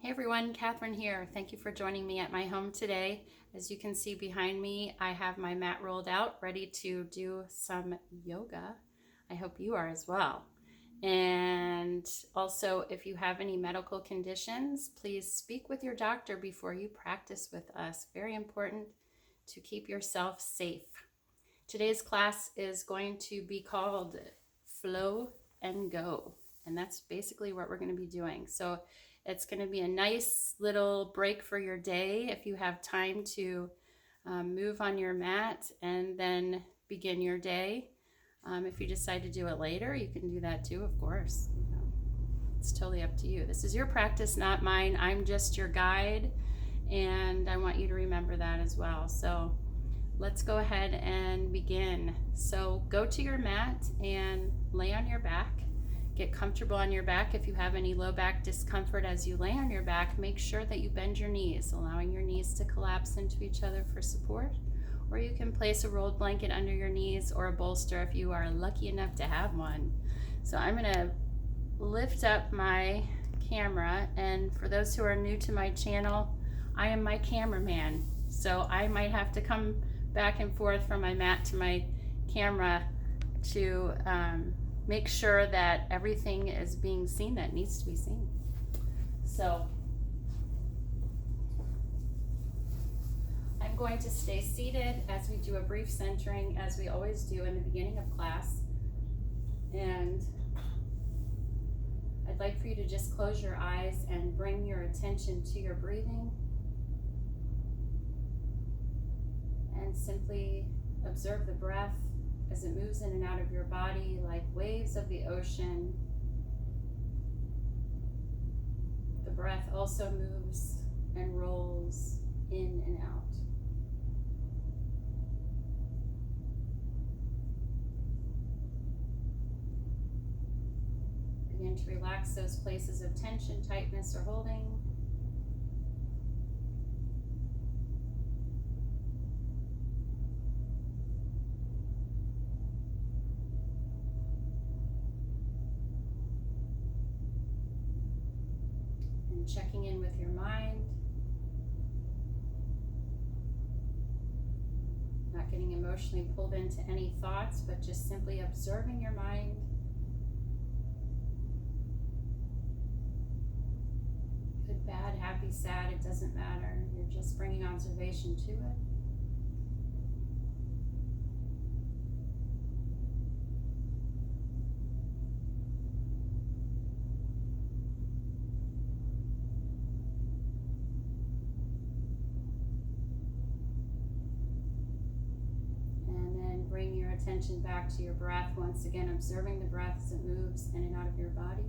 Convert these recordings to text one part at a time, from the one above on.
Hey everyone, Catherine here. Thank you for joining me at my home today. As you can see behind me, I have my mat rolled out, ready to do some yoga. I hope you are as well. And also, if you have any medical conditions, please speak with your doctor before you practice with us. Very important to keep yourself safe. Today's class is going to be called Flow and Go. And that's basically what we're going to be doing. So it's going to be a nice little break for your day if you have time to move on your mat and then begin your day. If you decide to do it later, you can do that too, of course. It's totally up to you. This is your practice, not mine. I'm just your guide, and I want you to remember that as well. So let's go ahead and begin. So go to your mat and lay on your back. Get comfortable on your back. If you have any low back discomfort as you lay on your back, make sure that you bend your knees, allowing your knees to collapse into each other for support. Or you can place a rolled blanket under your knees or a bolster if you are lucky enough to have one. So I'm going to lift up my camera, and for those who are new to my channel, I am my cameraman. So I might have to come back and forth from my mat to my camera to make sure that everything is being seen that needs to be seen. So I'm going to stay seated as we do a brief centering, as we always do in the beginning of class. And I'd like for you to just close your eyes and bring your attention to your breathing. And simply observe the breath as it moves in and out of your body like waves of the ocean. The breath also moves and rolls in and out. Begin to relax those places of tension, tightness, or holding. Checking in with your mind, not getting emotionally pulled into any thoughts, but just simply observing your mind. Good, bad, happy, sad, it doesn't matter. You're just bringing observation to it. Bring your attention back to your breath, once again observing the breath as it moves in and out of your body.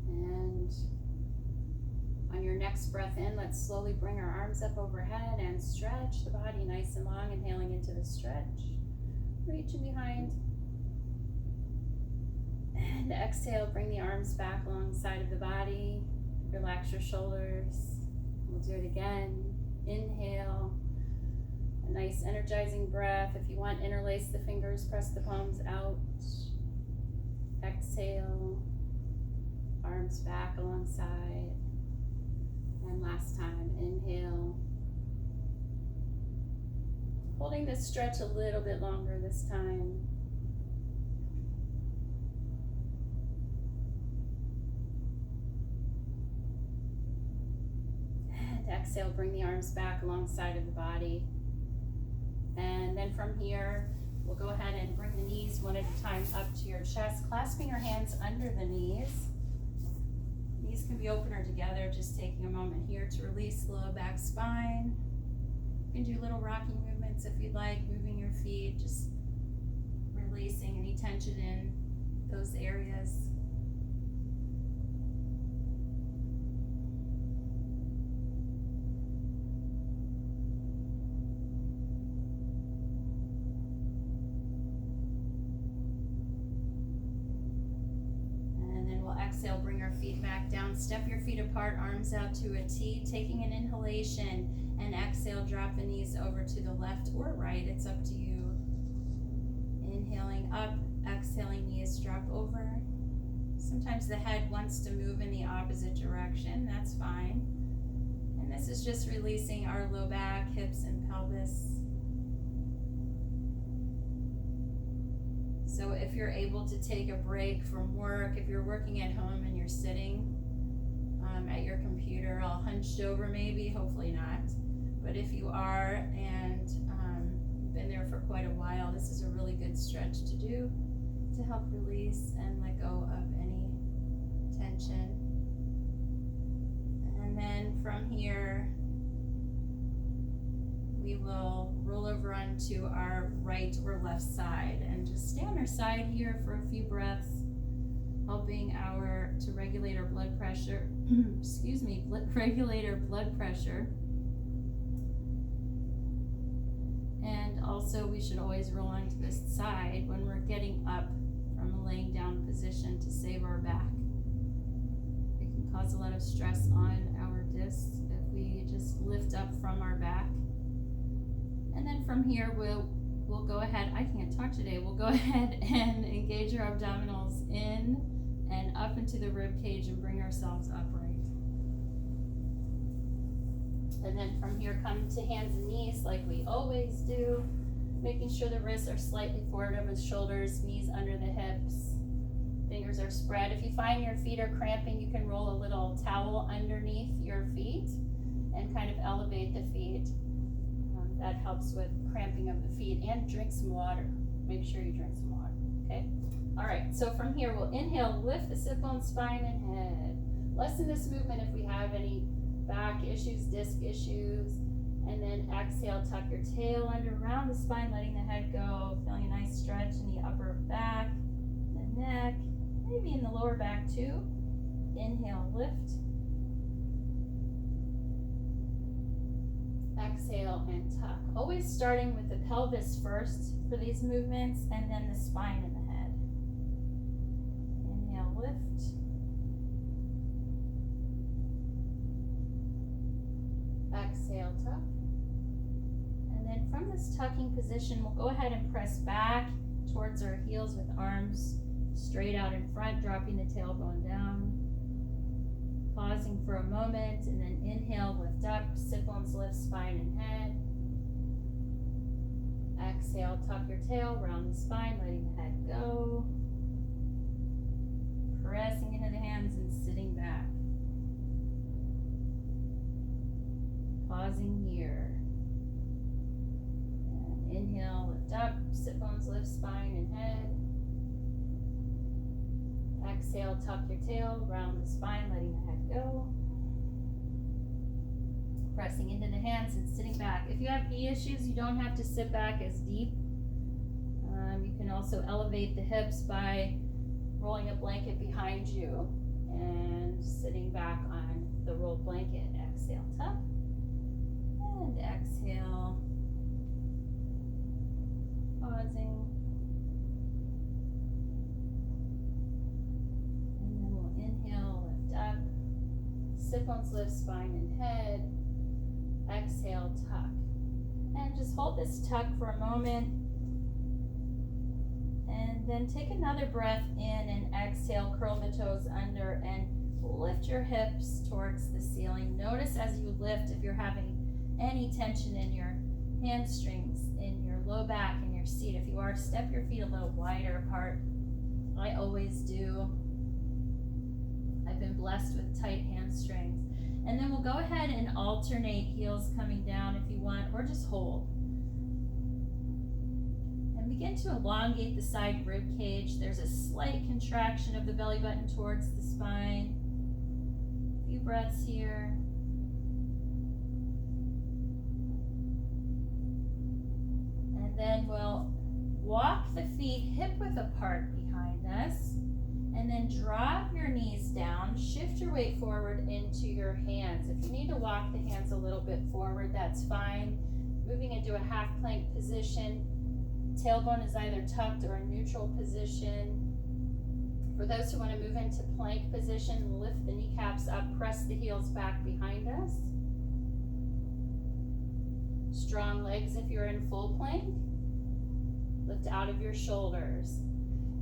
And on your next breath in, let's slowly bring our arms up overhead and stretch the body nice and long, inhaling into the stretch. Reaching behind, and exhale, bring the arms back alongside of the body, relax your shoulders. We'll do it again. Inhale, a nice energizing breath. If you want, interlace the fingers, press the palms out. Exhale, arms back alongside, and last time, inhale. Holding this stretch a little bit longer this time. And exhale, bring the arms back alongside of the body. And then from here, we'll go ahead and bring the knees one at a time up to your chest, clasping your hands under the knees. Knees can be open or together, just taking a moment here to release the low back spine. You can do little rocking movements if you'd like, moving your feet, just releasing any tension in those areas. And then we'll exhale exhale, bring our feet back down. Step your feet apart, arms out to a T, taking an inhalation, and exhale, drop the knees over to the left or right. It's up to you. Inhaling up, exhaling, knees drop over. Sometimes the head wants to move in the opposite direction. That's fine. And this is just releasing our low back, hips, and pelvis. So if you're able to take a break from work, if you're working at home and you're sitting at your computer all hunched over maybe, hopefully not. But if you are and you've been there for quite a while, this is a really good stretch to do to help release and let go of any tension. And then from here, we will roll over onto our right or left side and just stay on our side here for a few breaths, helping to regulate our blood pressure. Regulate our blood pressure. And also, we should always roll onto this side when we're getting up from a laying down position to save our back. It can cause a lot of stress on our discs if we just lift up from our back. And then from here, we'll go ahead, I can't talk today, we'll go ahead and engage our abdominals in and up into the rib cage and bring ourselves upright. And then from here, come to hands and knees like we always do, making sure the wrists are slightly forward over the shoulders, knees under the hips, fingers are spread. If you find your feet are cramping, you can roll a little towel underneath your feet and kind of elevate the feet. That helps with cramping of the feet, and drink some water. Make sure you drink some water, okay? All right, so from here, we'll inhale, lift the sit bone, spine, and head. Lessen this movement if we have any back issues, disc issues, and then exhale, tuck your tail under around the spine, letting the head go, feeling a nice stretch in the upper back, the neck, maybe in the lower back too. Inhale, lift. Exhale and tuck. Always starting with the pelvis first for these movements, and then the spine and the head. Inhale, lift. Exhale, tuck. And then from this tucking position, we'll go ahead and press back towards our heels with arms straight out in front, dropping the tailbone down. Pausing for a moment, and then inhale, lift up, sit bones lift, spine and head. Exhale, tuck your tail, round the spine, letting the head go. Pressing into the hands and sitting back. Pausing here. And inhale, lift up, sit bones lift, spine and head. Exhale, tuck your tail, round the spine, letting the head go. Pressing into the hands and sitting back. If you have knee issues, you don't have to sit back as deep. You can also elevate the hips by rolling a blanket behind you and sitting back on the rolled blanket. Exhale, tuck. And exhale. Pausing. Inhale, lift up, sit bones lift, spine and head. Exhale, tuck. And just hold this tuck for a moment. And then take another breath in and exhale, curl the toes under and lift your hips towards the ceiling. Notice as you lift if you're having any tension in your hamstrings, in your low back, in your seat. If you are, step your feet a little wider apart. I always do. I've been blessed with tight hamstrings. And then we'll go ahead and alternate heels coming down if you want, or just hold. And begin to elongate the side rib cage. There's a slight contraction of the belly button towards the spine. A few breaths here. And then we'll walk the feet hip width apart behind us. And then drop your knees down, shift your weight forward into your hands. If you need to walk the hands a little bit forward, that's fine. Moving into a half plank position. Tailbone is either tucked or a neutral position. For those who want to move into plank position, lift the kneecaps up, press the heels back behind us. Strong legs if you're in full plank. Lift out of your shoulders.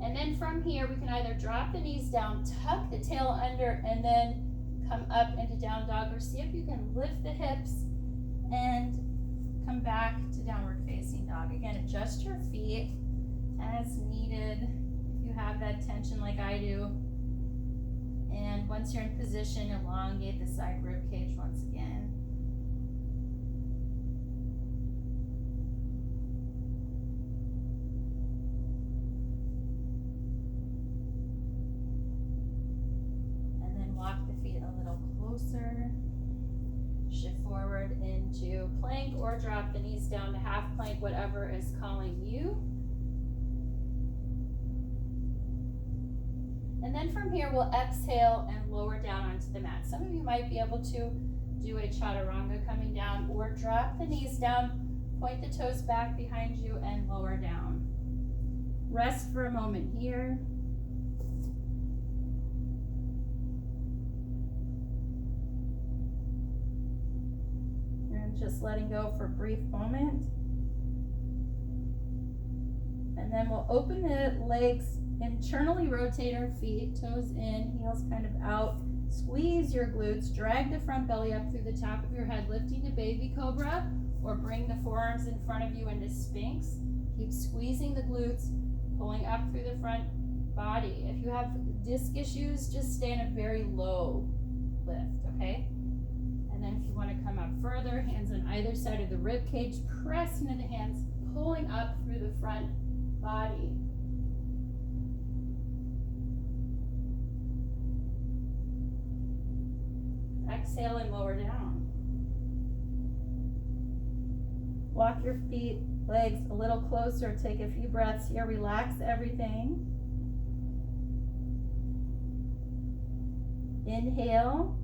And then from here, we can either drop the knees down, tuck the tail under, and then come up into down dog, or see if you can lift the hips and come back to downward facing dog. Again, adjust your feet as needed if you have that tension like I do. And once you're in position, elongate the side rib cage once again. Walk the feet a little closer. Shift forward into plank or drop the knees down to half plank, whatever is calling you. And then from here, we'll exhale and lower down onto the mat. Some of you might be able to do a chaturanga coming down, or drop the knees down, point the toes back behind you, and lower down. Rest for a moment here. Just letting go for a brief moment. And then we'll open the legs, internally rotate our feet, toes in, heels kind of out. Squeeze your glutes, drag the front belly up through the top of your head, lifting to baby cobra, or bring the forearms in front of you into sphinx. Keep squeezing the glutes, pulling up through the front body. If you have disc issues, just stay in a very low lift, okay? And then if you want to come up further, hands on either side of the rib cage, press into the hands, pulling up through the front body. Exhale and lower down. Walk your feet, legs a little closer. Take a few breaths here. Relax everything. Inhale.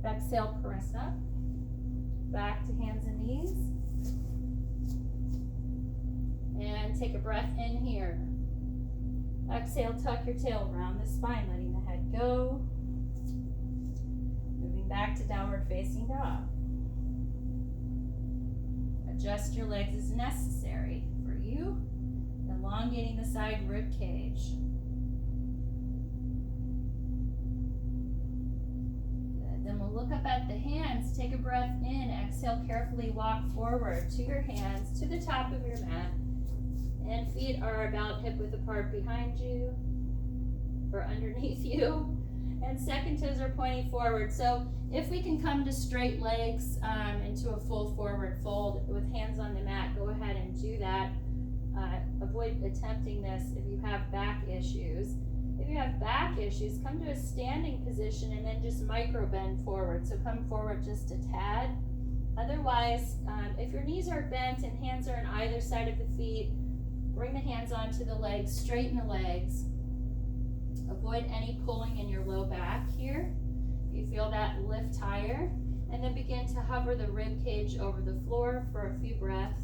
Exhale, press up. Back to hands and knees. And take a breath in here. Exhale, tuck your tail around the spine, letting the head go. Moving back to downward facing dog. Adjust your legs as necessary for you, elongating the side rib cage. Then we'll look up at the hands, take a breath in, exhale, carefully walk forward to your hands, to the top of your mat, and feet are about hip width apart behind you or underneath you, and second toes are pointing forward. So if we can come to straight legs into a full forward fold with hands on the mat, go ahead and do that. Avoid attempting this if you have back issues. If you have back issues, come to a standing position and then just micro bend forward. So come forward just a tad. Otherwise, if your knees are bent and hands are on either side of the feet, bring the hands onto the legs, straighten the legs. Avoid any pulling in your low back here. If you feel that, lift higher. And then begin to hover the rib cage over the floor for a few breaths.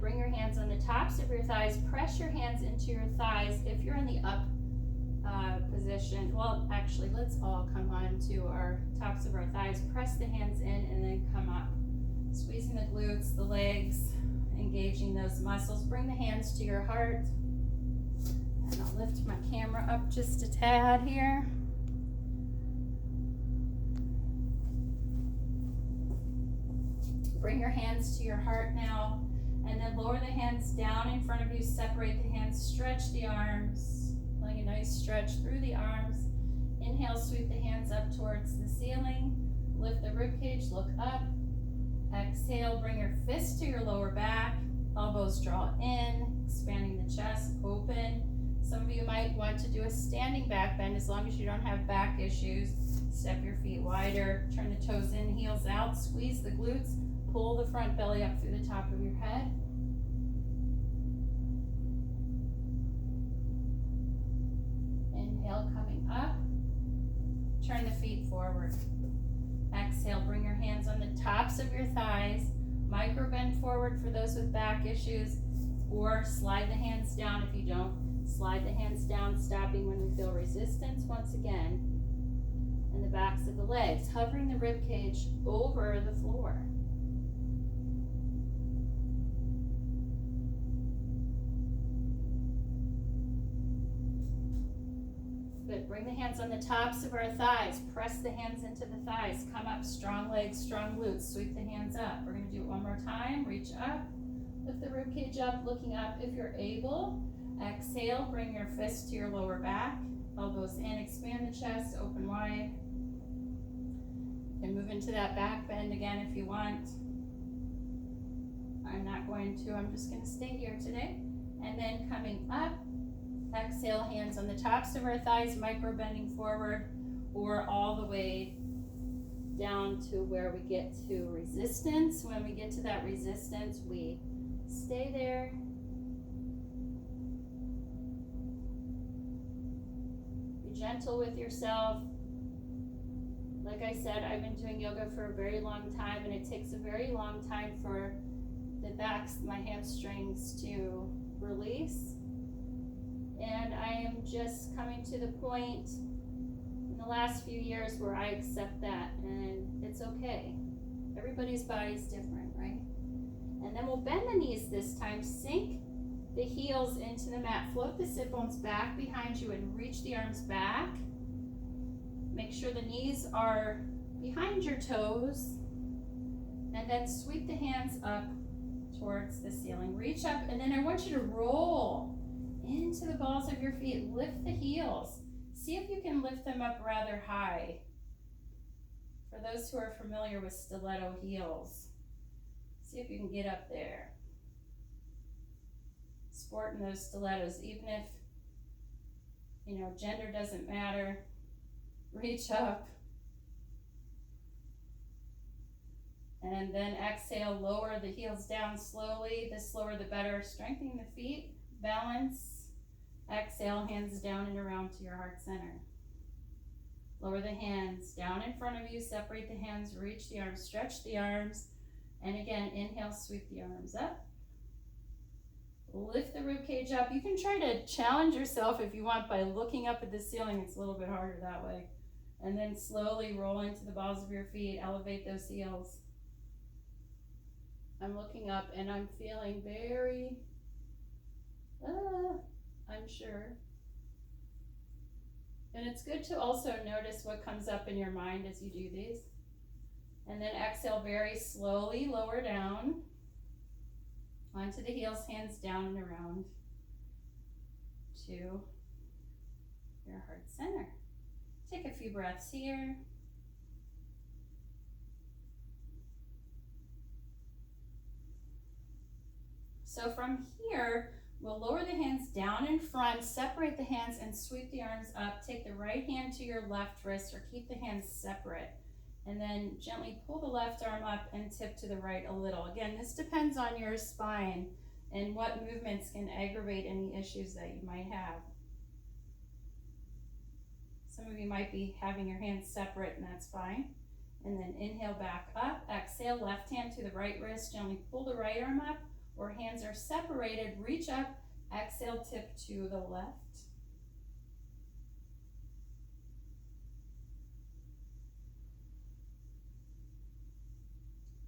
Bring your hands on the tops of your thighs. Press your hands into your thighs if you're in the up position. Well, actually, let's all come on to our tops of our thighs. Press the hands in and then come up. Squeezing the glutes, the legs, engaging those muscles. Bring the hands to your heart. And I'll lift my camera up just a tad here. Bring your hands to your heart now. And then lower the hands down in front of you, separate the hands, stretch the arms, letting a nice stretch through the arms. Inhale, sweep the hands up towards the ceiling, lift the rib cage, look up. Exhale, bring your fists to your lower back, elbows draw in, expanding the chest, open. Some of you might want to do a standing back bend as long as you don't have back issues. Step your feet wider, turn the toes in, heels out, squeeze the glutes. Pull the front belly up through the top of your head. Inhale, coming up. Turn the feet forward. Exhale, bring your hands on the bend forward for those with back issues, or slide the hands down if you don't. Slide the hands down, stopping when we feel resistance once again. And the backs of the legs, hovering the rib cage over the floor. Good. Bring the hands on the tops of our thighs. Press the hands into the thighs. Come up, strong legs, strong glutes. Sweep the hands up. We're going to do it one more time. Reach up. Lift the rib cage up, looking up if you're able. Exhale, bring your fists to your lower back. Elbows in, expand the chest, open wide. And move into that back bend again if you want. I'm not going to, I'm just going to stay here today. And then coming up, exhale, hands on the tops of our thighs, micro bending forward, or all the way down to where we get to resistance. When we get to that resistance, we stay there. Be gentle with yourself. Like I said, I've been doing yoga for a very long time, and it takes a very long time for the backs, my hamstrings to release. And I am just coming to the point in the last few years where I accept that, and it's okay. Everybody's body's different, right? And then we'll bend the knees this time. Sink the heels into the mat. Float the sit bones back behind you and reach the arms back. Make sure the knees are behind your toes. And then sweep the hands up towards the ceiling. Reach up, and then I want you to roll into the balls of your feet. Lift the heels. See if you can lift them up rather high. For those who are familiar with stiletto heels, see if you can get up there. Sporting those stilettos, even if, gender doesn't matter. Reach up. And then exhale, lower the heels down slowly. The slower the better. Strengthening the feet, balance. Exhale, hands down and around to your heart center. Lower the hands down in front of you. Separate the hands, reach the arms, stretch the arms. And again, inhale, sweep the arms up. Lift the rib cage up. You can try to challenge yourself if you want by looking up at the ceiling. It's a little bit harder that way. And then slowly roll into the balls of your feet. Elevate those heels. I'm looking up and I'm feeling very unsure. And it's good to also notice what comes up in your mind as you do these. And then exhale very slowly, lower down. Onto the heels, hands down and around to your heart center. Take a few breaths here. So from here, we'll lower the hands down in front, separate the hands and sweep the arms up. Take the right hand to your left wrist or keep the hands separate. And then gently pull the left arm up and tip to the right a little. Again, this depends on your spine and what movements can aggravate any issues that you might have. Some of you might be having your hands separate, and that's fine. And then inhale back up. Exhale, left hand to the right wrist. Gently pull the right arm up, or hands are separated. Reach up. Exhale, tip to the left.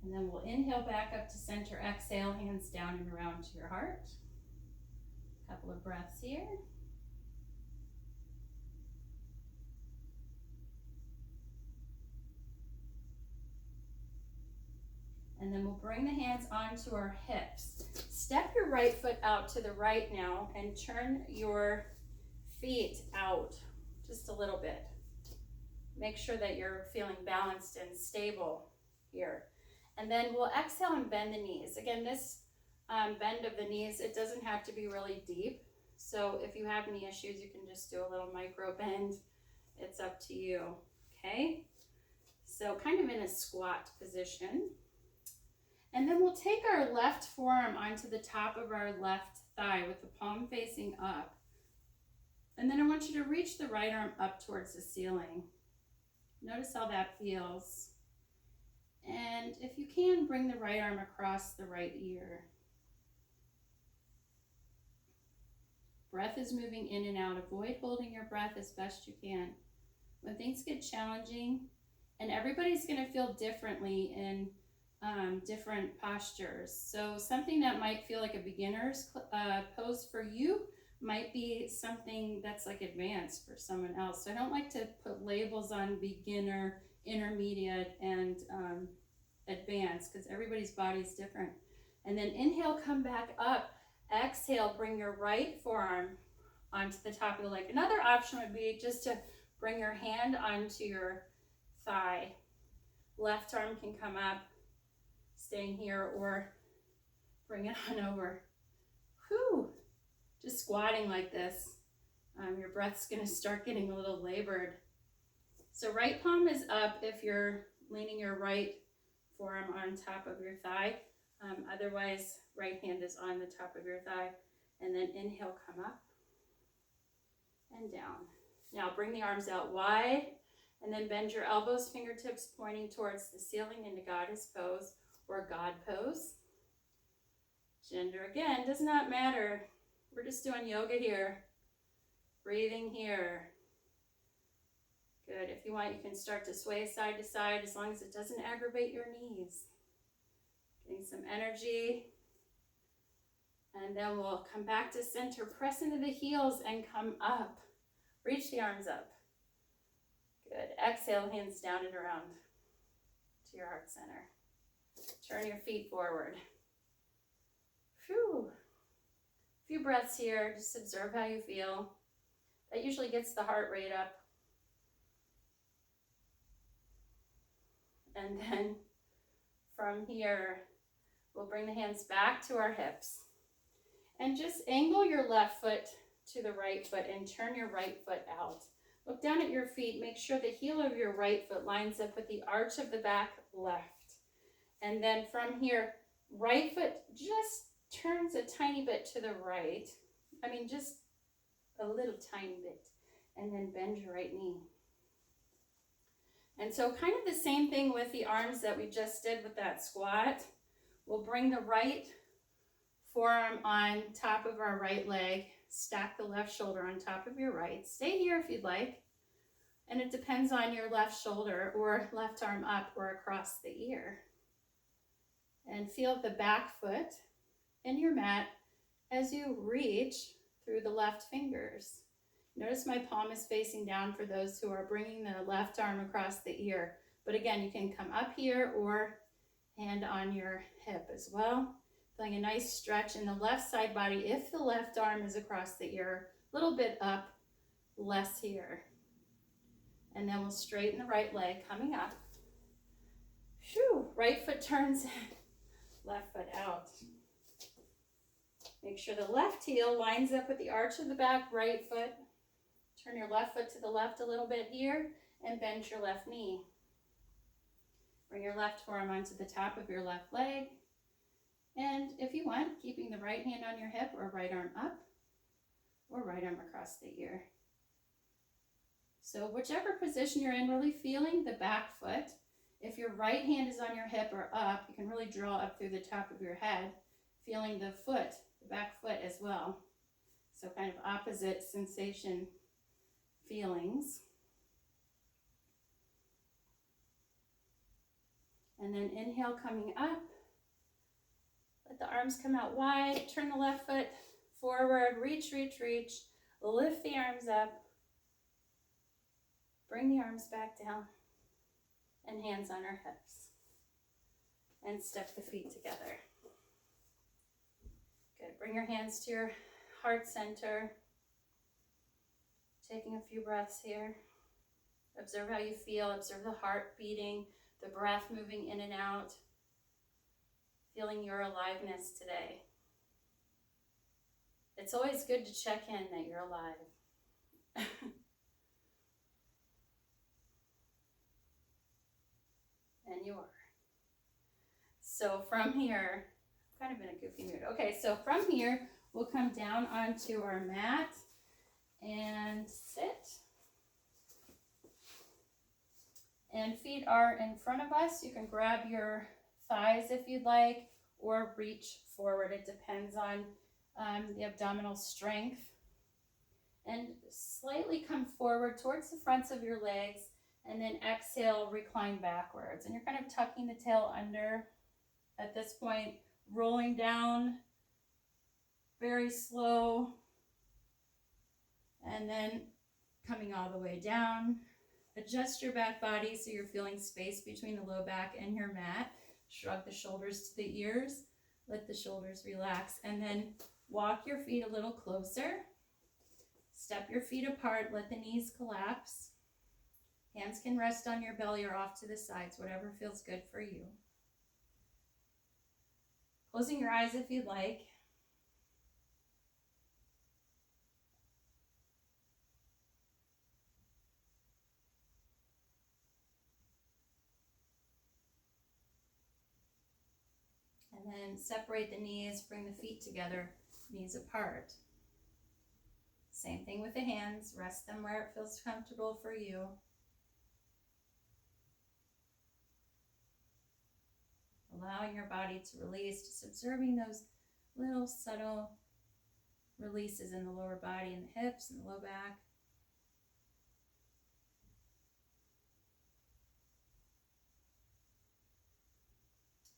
And then we'll inhale back up to center. Exhale, hands down and around to your heart. A couple of breaths here. And then we'll bring the hands onto our hips. Step your right foot out to the right now and turn your feet out just a little bit. Make sure that you're feeling balanced and stable here. And then we'll exhale and bend the knees. Again, this bend of the knees, it doesn't have to be really deep. So if you have knee issues, you can just do a little micro bend. It's up to you, okay? So kind of in a squat position. And then we'll take our left forearm onto the top of our left thigh with the palm facing up. And then I want you to reach the right arm up towards the ceiling. Notice how that feels. And if you can, bring the right arm across the right ear. Breath is moving in and out. Avoid holding your breath as best you can. When things get challenging, and everybody's going to feel differently in different postures. So something that might feel like a beginner's pose for you might be something that's like advanced for someone else. So I don't like to put labels on beginner, intermediate, and advanced, because everybody's body is different. And then inhale, come back up. Exhale, bring your right forearm onto the top of the leg. Another option would be just to bring your hand onto your thigh. Left arm can come up, staying here, or bring it on over. Whew. Just squatting like this. Your breath's going to start getting a little labored. So right palm is up if you're leaning your right forearm on top of your thigh. Otherwise, right hand is on the top of your thigh. And then inhale, come up and down. Now bring the arms out wide, and then bend your elbows, fingertips pointing towards the ceiling into goddess pose or God pose. Gender, again, does not matter. We're just doing yoga here. Breathing here. Good. If you want, you can start to sway side to side as long as it doesn't aggravate your knees. Getting some energy. And then we'll come back to center. Press into the heels and come up. Reach the arms up. Good. Exhale, hands down and around to your heart center. Turn your feet forward. Phew. A few breaths here. Just observe how you feel. That usually gets the heart rate up. And then from here, we'll bring the hands back to our hips. And just angle your left foot to the right foot and turn your right foot out. Look down at your feet. Make sure the heel of your right foot lines up with the arch of the back left. And then from here, right foot just turns a tiny bit to the right. I mean, just a little tiny bit. And then bend your right knee. And so kind of the same thing with the arms that we just did with that squat. We'll bring the right forearm on top of our right leg. Stack the left shoulder on top of your right. Stay here if you'd like. And it depends on your left shoulder or left arm up or across the ear. And feel the back foot in your mat as you reach through the left fingers. Notice my palm is facing down for those who are bringing the left arm across the ear. But again, you can come up here or hand on your hip as well. Feeling a nice stretch in the left side body if the left arm is across the ear. A little bit up, less here. And then we'll straighten the right leg coming up. Whew. Right foot turns in, left foot out. Make sure the left heel lines up with the arch of the back right foot. Turn your left foot to the left a little bit here and bend your left knee. Bring your left forearm onto the top of your left leg. And if you want, keeping the right hand on your hip or right arm up or right arm across the ear. So whichever position you're in, really feeling the back foot. If your right hand is on your hip or up, you can really draw up through the top of your head, feeling the foot, the back foot as well. So kind of opposite sensation feelings. And then inhale, coming up. Let the arms come out wide. Turn the left foot forward. Reach, reach, reach. Lift the arms up. Bring the arms back down. And hands on our hips. And step the feet together. Good. Bring your hands to your heart center. Taking a few breaths here. Observe how you feel. Observe the heart beating, the breath moving in and out. Feeling your aliveness today. It's always good to check in that you're alive. And you are. So from here, I've kind of in a goofy mood. Okay, so from here, we'll come down onto our mat and sit. And feet are in front of us. You can grab your thighs if you'd like, or reach forward. It depends on the abdominal strength. And slightly come forward towards the fronts of your legs, and then exhale, recline backwards. And you're kind of tucking the tail under at this point, rolling down very slow, and then coming all the way down. Adjust your back body so you're feeling space between the low back and your mat. Shrug the shoulders to the ears. Let the shoulders relax, and then walk your feet a little closer. Step your feet apart. Let the knees collapse. Hands can rest on your belly or off to the sides, whatever feels good for you. Closing your eyes if you'd like. And then separate the knees, bring the feet together, knees apart. Same thing with the hands, rest them where it feels comfortable for you. Allowing your body to release, just observing those little subtle releases in the lower body and the hips and the low back.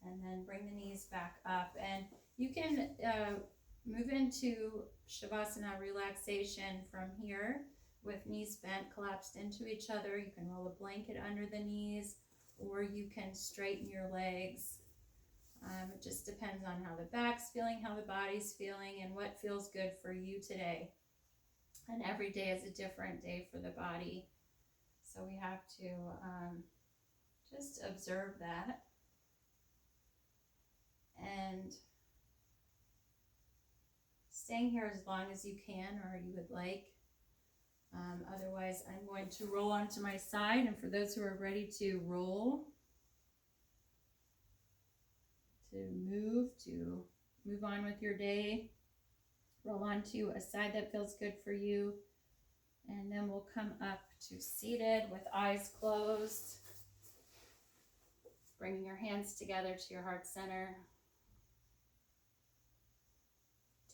And then bring the knees back up, and you can move into Shavasana relaxation from here with knees bent, collapsed into each other. You can roll a blanket under the knees, or you can straighten your legs. It just depends on how the back's feeling, how the body's feeling, and what feels good for you today. And every day is a different day for the body. So we have to just observe that. And staying here as long as you can or you would like. Otherwise, I'm going to roll onto my side. And for those who are ready to roll, to move on with your day, roll onto a side that feels good for you. And then we'll come up to seated with eyes closed. Bringing your hands together to your heart center.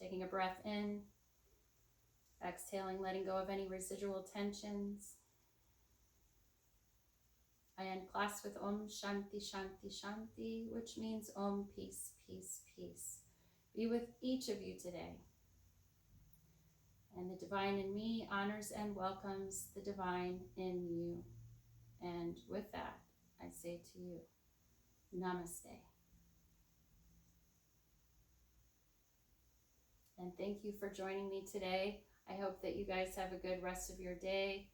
Taking a breath in, exhaling, letting go of any residual tensions. I end class with Om Shanti Shanti Shanti, which means Om peace, peace, peace. Be with each of you today. And the divine in me honors and welcomes the divine in you. And with that, I say to you, Namaste. And thank you for joining me today. I hope that you guys have a good rest of your day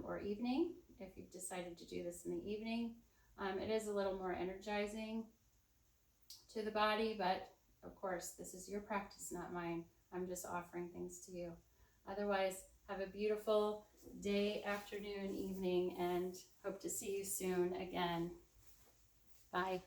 or evening, if you've decided to do this in the evening. It is a little more energizing to the body, but of course, this is your practice, not mine. I'm just offering things to you. Otherwise, have a beautiful day, afternoon, evening, and hope to see you soon again. Bye.